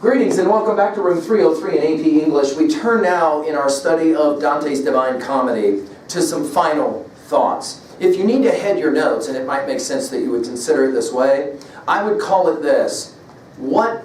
Greetings and welcome back to room 303 in AP English. We turn now in our study of Dante's Divine Comedy to some final thoughts. If you need to head your notes, and it might make sense that you would consider it this way, I would call it this: what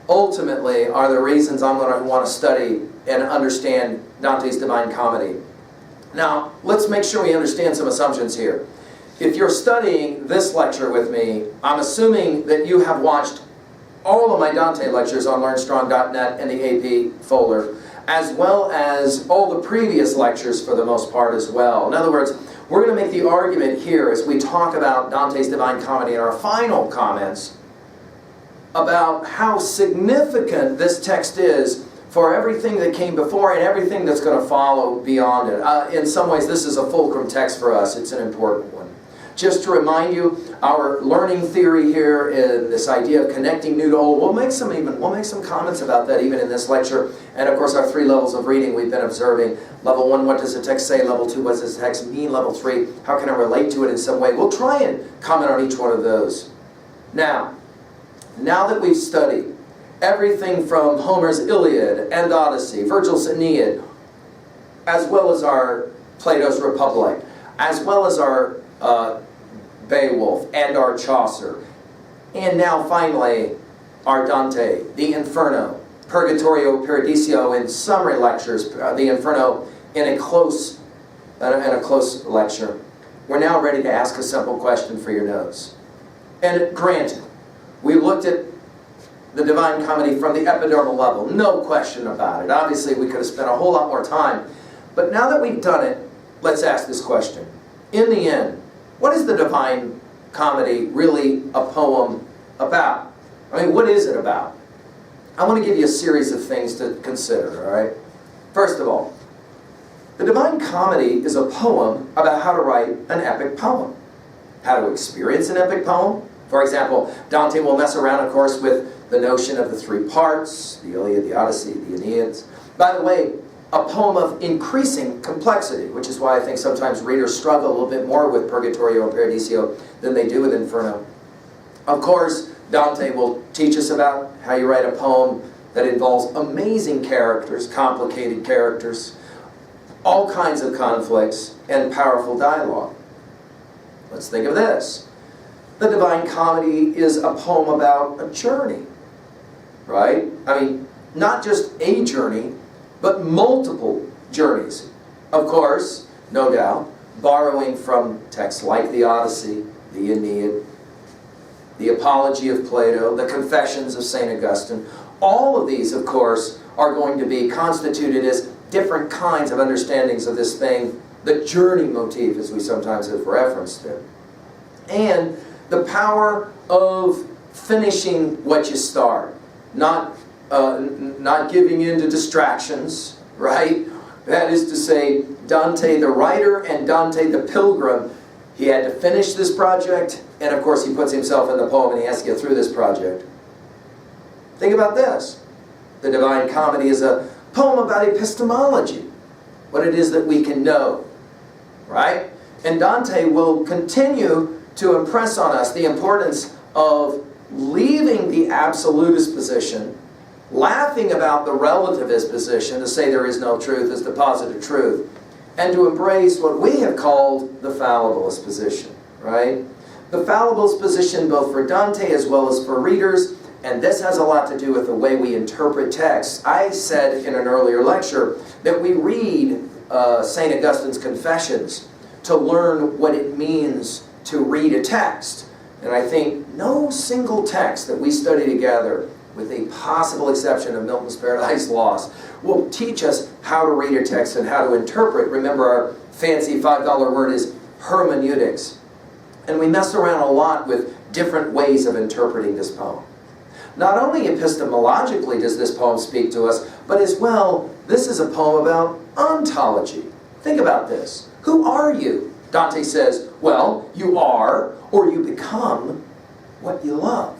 ultimately are the reasons I'm going to want to study and understand Dante's Divine Comedy? Now, let's make sure we understand some assumptions here. If you're studying this lecture with me, I'm assuming that you have watched all of my Dante lectures on LearnStrong.net and the AP folder, as well as all the previous lectures for the most part as well. In other words, we're going to make the argument here as we talk about Dante's Divine Comedy in our final comments about how significant this text is for everything that came before and everything that's going to follow beyond it. In some ways, this is a fulcrum text for us. It's an important one. Just to remind you, our learning theory here is this idea of connecting new to old. We'll make some comments about that even in this lecture. And of course, our 3 levels of reading we've been observing. Level 1, what does the text say? Level 2, what does the text mean? Level 3, how can I relate to it in some way? We'll try and comment on each one of those. Now that we've studied everything from Homer's Iliad and Odyssey, Virgil's Aeneid, as well as our Plato's Republic, as well as our Beowulf and our Chaucer, and now finally our Dante, the Inferno, Purgatorio, Paradiso in summary lectures, the Inferno in a close lecture. We're now ready to ask a simple question for your notes. And granted, we looked at the Divine Comedy from the epidermal level, no question about it. Obviously, we could have spent a whole lot more time. But now that we've done it, let's ask this question. In the end, what is the Divine Comedy really a poem about? I mean, what is it about? I want to give you a series of things to consider, all right? First of all, the Divine Comedy is a poem about how to write an epic poem, how to experience an epic poem. For example, Dante will mess around, of course, with the notion of the 3 parts, the Iliad, the Odyssey, the Aeneid. By the way, a poem of increasing complexity, which is why I think sometimes readers struggle a little bit more with Purgatorio and Paradiso than they do with Inferno. Of course, Dante will teach us about how you write a poem that involves amazing characters, complicated characters, all kinds of conflicts, and powerful dialogue. Let's think of this. The Divine Comedy is a poem about a journey, right? I mean, not just a journey, but multiple journeys. Of course, no doubt, borrowing from texts like the Odyssey, the Aeneid, the Apology of Plato, the Confessions of St. Augustine. All of these, of course, are going to be constituted as different kinds of understandings of this thing, the journey motif, as we sometimes have referenced it. And the power of finishing what you start, not giving in to distractions, right? That is to say, Dante the writer and Dante the pilgrim, he had to finish this project, and of course he puts himself in the poem and he has to get through this project. Think about this. The Divine Comedy is a poem about epistemology, what it is that we can know, right? And Dante will continue to impress on us the importance of leaving the absolutist position, laughing about the relativist position, to say there is no truth as the positive truth, and to embrace what we have called the fallibilist position, right? The fallibilist position both for Dante as well as for readers, and this has a lot to do with the way we interpret texts. I said in an earlier lecture that we read St. Augustine's Confessions to learn what it means to read a text. And I think no single text that we study together, with the possible exception of Milton's Paradise Lost, will teach us how to read a text and how to interpret. Remember, our fancy $5 word is hermeneutics. And we mess around a lot with different ways of interpreting this poem. Not only epistemologically does this poem speak to us, but as well, this is a poem about ontology. Think about this. Who are you? Dante says, well, you are, or you become, what you love.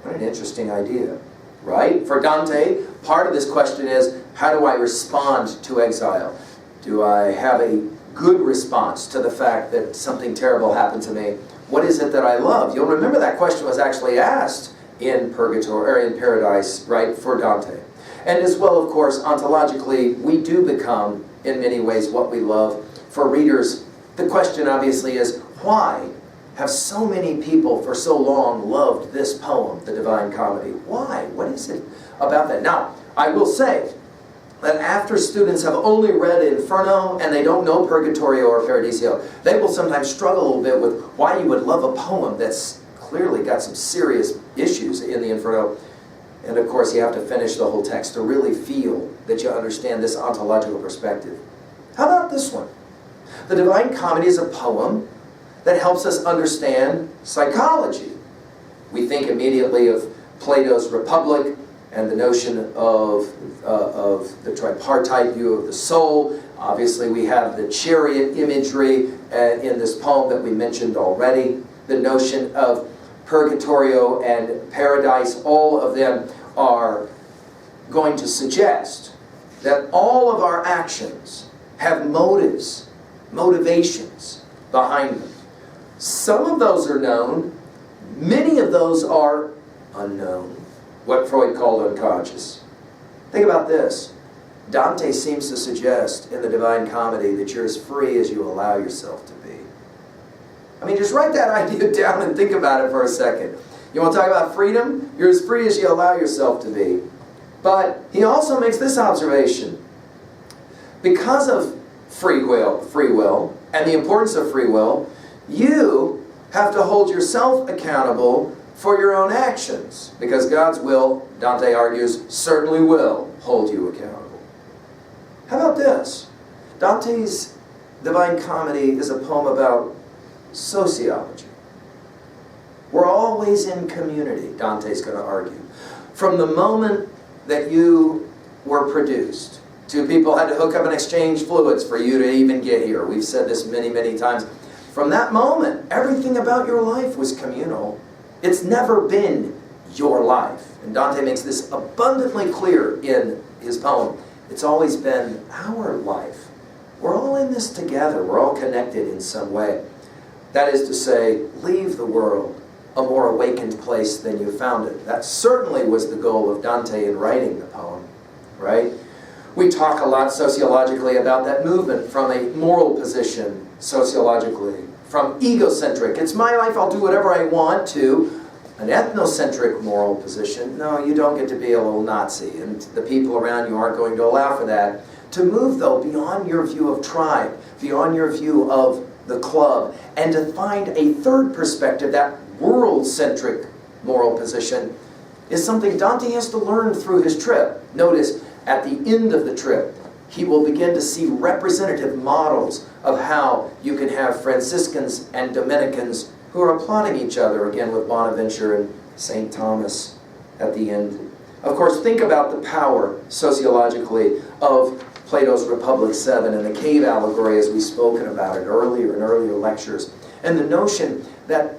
What an interesting idea, right? For Dante, part of this question is, how do I respond to exile? Do I have a good response to the fact that something terrible happened to me? What is it that I love? You'll remember that question was actually asked in purgatory, or in paradise, right, for Dante. And as well, of course, ontologically, we do become, in many ways, what we love. For readers, the question obviously is, why have so many people for so long loved this poem, the Divine Comedy? Why? What is it about that? Now, I will say that after students have only read Inferno and they don't know Purgatorio or Paradiso, they will sometimes struggle a little bit with why you would love a poem that's clearly got some serious issues in the Inferno. And of course, you have to finish the whole text to really feel that you understand this ontological perspective. How about this one? The Divine Comedy is a poem that helps us understand psychology. We think immediately of Plato's Republic and the notion of the tripartite view of the soul. Obviously, we have the chariot imagery in this poem that we mentioned already. The notion of Purgatorio and Paradise, all of them are going to suggest that all of our actions have motives, motivations behind them. Some of those are known, many of those are unknown, what Freud called unconscious. Think about this. Dante seems to suggest in the Divine Comedy that you're as free as you allow yourself to be. I mean, just write that idea down and think about it for a second. You want to talk about freedom? You're as free as you allow yourself to be. But he also makes this observation. Because of free will, and the importance of free will, you have to hold yourself accountable for your own actions. Because God's will, Dante argues, certainly will hold you accountable. How about this? Dante's Divine Comedy is a poem about sociology. We're always in community, Dante's going to argue. From the moment that you were produced, two people had to hook up and exchange fluids for you to even get here. We've said this many, many times. From that moment, everything about your life was communal. It's never been your life. And Dante makes this abundantly clear in his poem. It's always been our life. We're all in this together. We're all connected in some way. That is to say, leave the world a more awakened place than you found it. That certainly was the goal of Dante in writing the poem, right? We talk a lot sociologically about that movement from a moral position, sociologically, from egocentric, it's my life, I'll do whatever I want, to an ethnocentric moral position. No, you don't get to be a little Nazi, and the people around you aren't going to allow for that. To move, though, beyond your view of tribe, beyond your view of the club, and to find a third perspective, that world-centric moral position, is something Dante has to learn through his trip. Notice, at the end of the trip, he will begin to see representative models of how you can have Franciscans and Dominicans who are applauding each other, again with Bonaventure and St. Thomas at the end. Of course, think about the power, sociologically, of Plato's Republic 7 and the cave allegory as we've spoken about it earlier in earlier lectures. And the notion that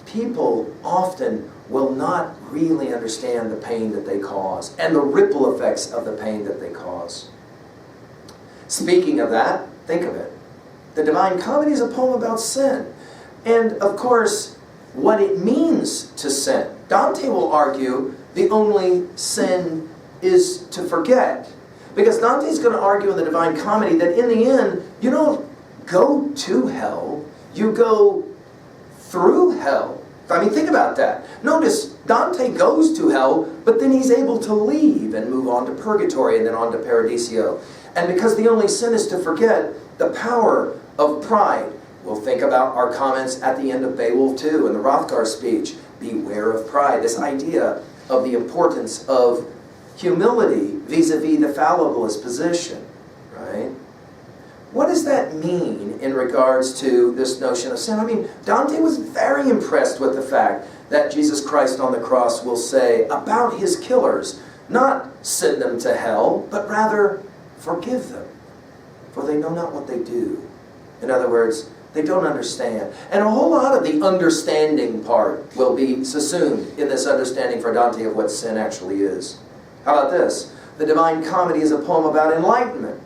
people often will not really understand the pain that they cause and the ripple effects of the pain that they cause. Speaking of that, think of it. The Divine Comedy is a poem about sin. And, of course, what it means to sin. Dante will argue the only sin is to forget. Because Dante's going to argue in the Divine Comedy that in the end, you don't go to hell, you go through hell. I mean, think about that. Notice, Dante goes to hell, but then he's able to leave and move on to purgatory and then on to paradiso. And because the only sin is to forget, the power of pride. We'll think about our comments at the end of Beowulf 2 in the Hrothgar speech. Beware of pride. This idea of the importance of humility vis-a-vis the fallibilist position, right? What does that mean in regards to this notion of sin? I mean, Dante was very impressed with the fact that Jesus Christ on the cross will say about his killers, not send them to hell, but rather forgive them, for they know not what they do. In other words, they don't understand. And a whole lot of the understanding part will be subsumed in this understanding for Dante of what sin actually is. How about this? The Divine Comedy is a poem about enlightenment.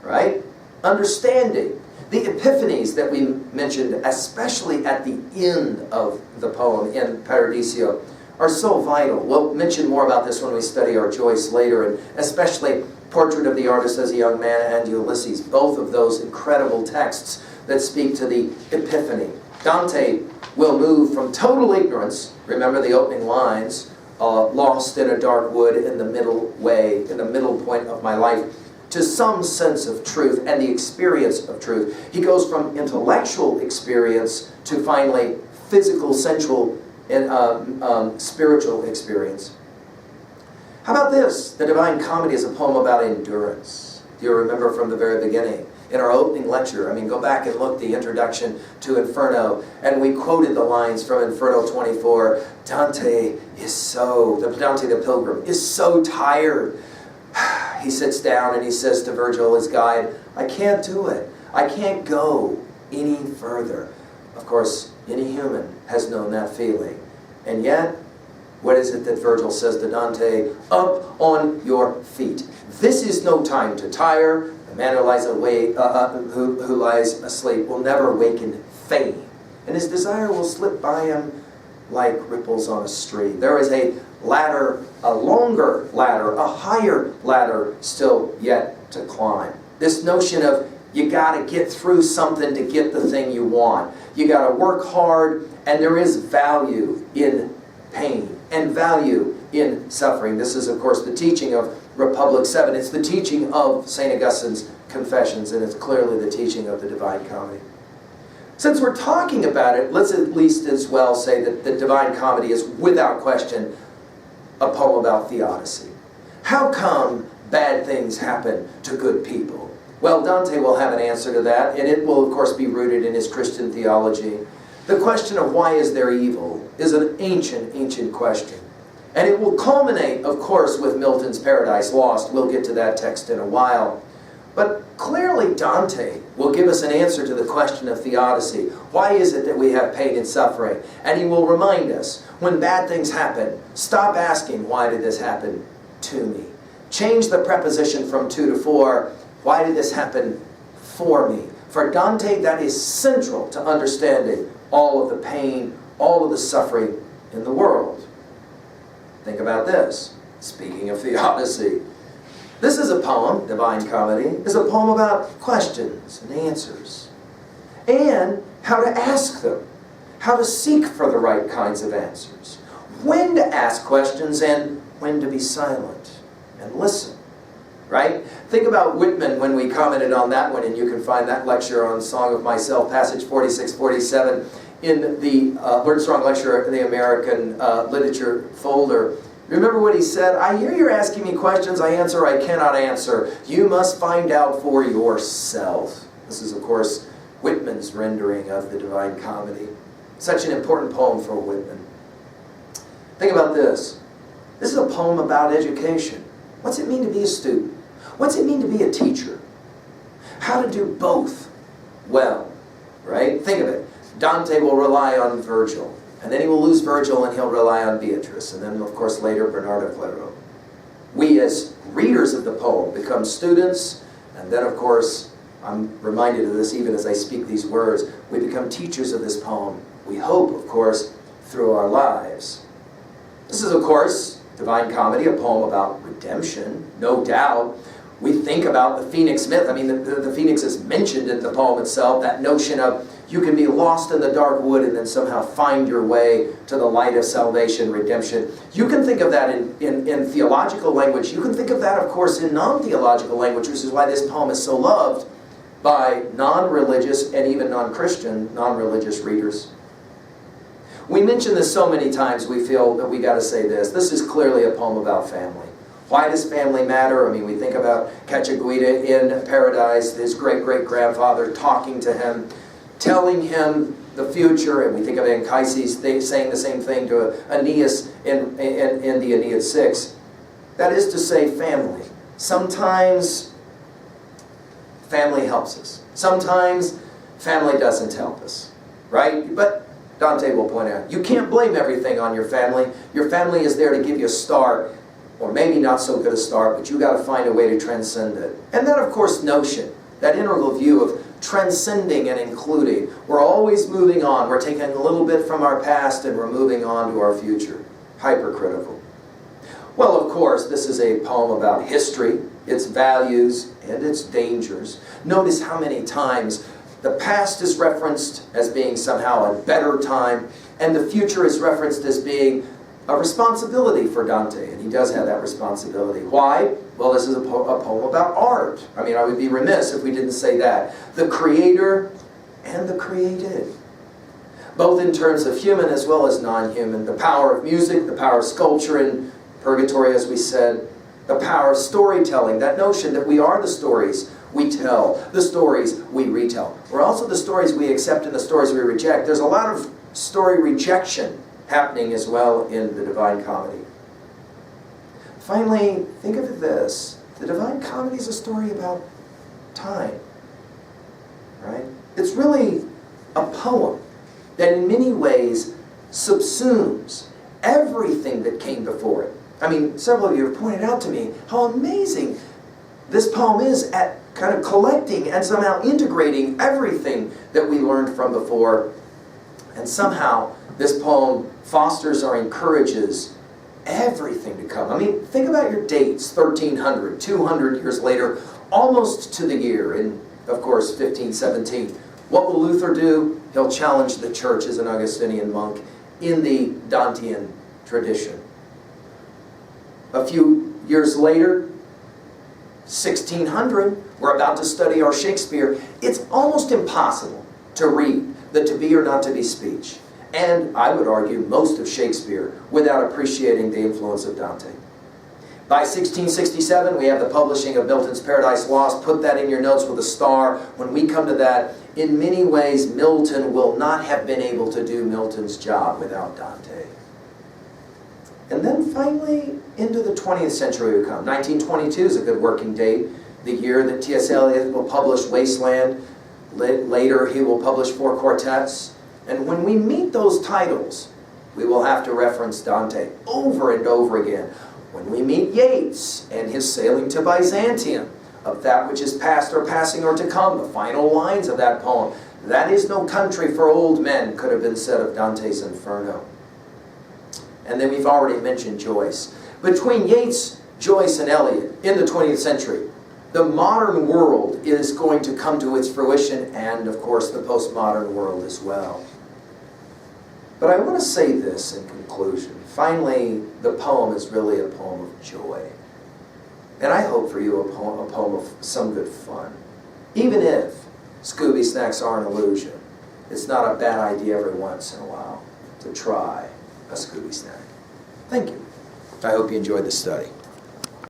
Right? Understanding. The epiphanies that we mentioned, especially at the end of the poem in Paradiso, are so vital. We'll mention more about this when we study our Joyce later, and especially Portrait of the Artist as a Young Man and Ulysses, both of those incredible texts that speak to the Epiphany. Dante will move from total ignorance, remember the opening lines, lost in a dark wood in the middle way, in the middle point of my life, to some sense of truth and the experience of truth. He goes from intellectual experience to finally physical, sensual, and spiritual experience. How about this? The Divine Comedy is a poem about endurance. Do you remember from the very beginning? In our opening lecture, go back and look the introduction to Inferno, and we quoted the lines from Inferno 24. Dante the Pilgrim is so tired. He sits down and he says to Virgil, his guide, I can't do it. I can't go any further. Of course, any human has known that feeling. And yet, what is it that Virgil says to Dante? Up on your feet. This is no time to tire. The man who who lies asleep will never waken fame, and his desire will slip by him like ripples on a stream. There is a ladder, a longer ladder, a higher ladder still yet to climb. This notion of you got to get through something to get the thing you want. You got to work hard, and there is value in pain and value in suffering. This is, of course, the teaching of Republic 7. It's the teaching of St. Augustine's Confessions, and it's clearly the teaching of the Divine Comedy. Since we're talking about it, let's at least as well say that the Divine Comedy is, without question, a poem about theodicy. How come bad things happen to good people? Well, Dante will have an answer to that, and it will, of course, be rooted in his Christian theology. The question of why is there evil is an ancient, ancient question. And it will culminate, of course, with Milton's Paradise Lost. We'll get to that text in a while. But clearly Dante will give us an answer to the question of theodicy. Why is it that we have pain and suffering? And he will remind us, when bad things happen, stop asking, why did this happen to me? Change the preposition from to to for. Why did this happen for me? For Dante, that is central to understanding all of the pain, all of the suffering in the world. Think about this. Speaking of theodicy, this is a poem, Divine Comedy, is a poem about questions and answers, and how to ask them, how to seek for the right kinds of answers, when to ask questions and when to be silent and listen, right? Think about Whitman when we commented on that one, and you can find that lecture on Song of Myself, passage 46-47, in the Learned Strong Lecture in the American Literature folder. Remember what he said? I hear you're asking me questions, I answer, I cannot answer. You must find out for yourself. This is, of course, Whitman's rendering of the Divine Comedy. Such an important poem for Whitman. Think about this. This is a poem about education. What's it mean to be a student? What's it mean to be a teacher? How to do both well, right? Think of it. Dante will rely on Virgil, and then he will lose Virgil and he'll rely on Beatrice, and then, of course, later Bernardo Clairo. We, as readers of the poem, become students, and then, of course, I'm reminded of this even as I speak these words, we become teachers of this poem. We hope, of course, through our lives. This is, of course, Divine Comedy, a poem about redemption, no doubt. We think about the phoenix myth. I mean, the phoenix is mentioned in the poem itself, that notion of you can be lost in the dark wood and then somehow find your way to the light of salvation, redemption. You can think of that in theological language. You can think of that, of course, in non-theological language, which is why this poem is so loved by non-religious and even non-Christian, non-religious readers. We mention this so many times we feel that we got to say this. This is clearly a poem about family. Why does family matter? I mean, we think about Cacciaguida in Paradise, his great-great-grandfather talking to him, telling him the future, and we think of Anchises saying the same thing to Aeneas in the Aeneid 6. That is to say, family. Sometimes family helps us. Sometimes family doesn't help us, right? But Dante will point out, you can't blame everything on your family. Your family is there to give you a start, or maybe not so good a start, but you got to find a way to transcend it. And that, of course, notion, that integral view of transcending and including. We're always moving on. We're taking a little bit from our past and we're moving on to our future. hypercritical. Well, of course, this is a poem about history, its values, and its dangers. Notice how many times the past is referenced as being somehow a better time, and the future is referenced as being a responsibility for Dante, and he does have that responsibility. Why? Well, this is a poem about art. I mean, I would be remiss if we didn't say that. The creator and the created, both in terms of human as well as non-human. The power of music, the power of sculpture in Purgatory, as we said, the power of storytelling, that notion that we are the stories we tell, the stories we retell. We're also the stories we accept and the stories we reject. There's a lot of story rejection happening as well in the Divine Comedy. Finally, think of it this. The Divine Comedy is a story about time, right? It's really a poem that in many ways subsumes everything that came before it. I mean, several of you have pointed out to me how amazing this poem is at kind of collecting and somehow integrating everything that we learned from before. And somehow this poem fosters or encourages everything to come. I mean, think about your dates, 1300, 200 years later, almost to the year in, of course, 1517. What will Luther do? He'll challenge the church as an Augustinian monk in the Dantean tradition. A few years later, 1600, we're about to study our Shakespeare. It's almost impossible to read the To Be or Not to Be speech, and I would argue most of Shakespeare, without appreciating the influence of Dante. By 1667, we have the publishing of Milton's Paradise Lost. Put that in your notes with a star. When we come to that, in many ways, Milton will not have been able to do Milton's job without Dante. And then finally, into the 20th century we come. 1922 is a good working date, the year that T.S. Eliot will publish Wasteland. Later, he will publish 4 quartets. And when we meet those titles, we will have to reference Dante over and over again. When we meet Yeats and his Sailing to Byzantium, of that which is past or passing or to come, the final lines of that poem, that is no country for old men, could have been said of Dante's Inferno. And then we've already mentioned Joyce. Between Yeats, Joyce, and Eliot in the 20th century, the modern world is going to come to its fruition, and of course the postmodern world as well. But I want to say this in conclusion. Finally, the poem is really a poem of joy. And I hope for you a poem of some good fun. Even if Scooby Snacks are an illusion, it's not a bad idea every once in a while to try a Scooby Snack. Thank you. I hope you enjoyed the study.